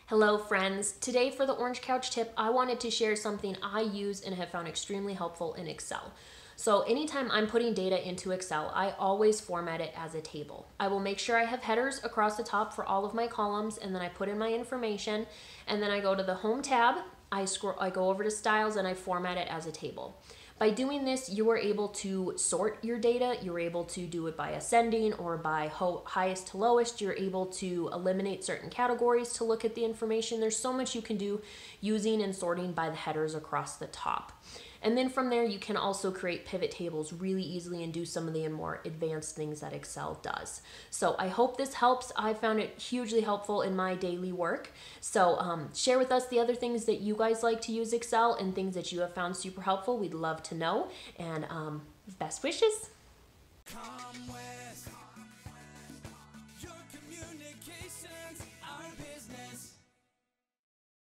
Hello friends, today for the Orange Couch tip, I wanted to share something I use and have found extremely helpful in Excel. So anytime I'm putting data into Excel, I always format it as a table. I will make sure I have headers across the top for all of my columns, and then I put in my information, and then I go to the Home tab, I go over to Styles, and I format it as a table. By doing this, you are able to sort your data. You're able to do it by ascending or by highest to lowest. You're able to eliminate certain categories to look at the information. There's so much you can do using and sorting by the headers across the top. And then from there, you can also create pivot tables really easily and do some of the more advanced things that Excel does. So I hope this helps. I found it hugely helpful in my daily work. So share with us the other things that you guys like to use Excel and things that you have found super helpful. We'd love to know. And best wishes. CommWest.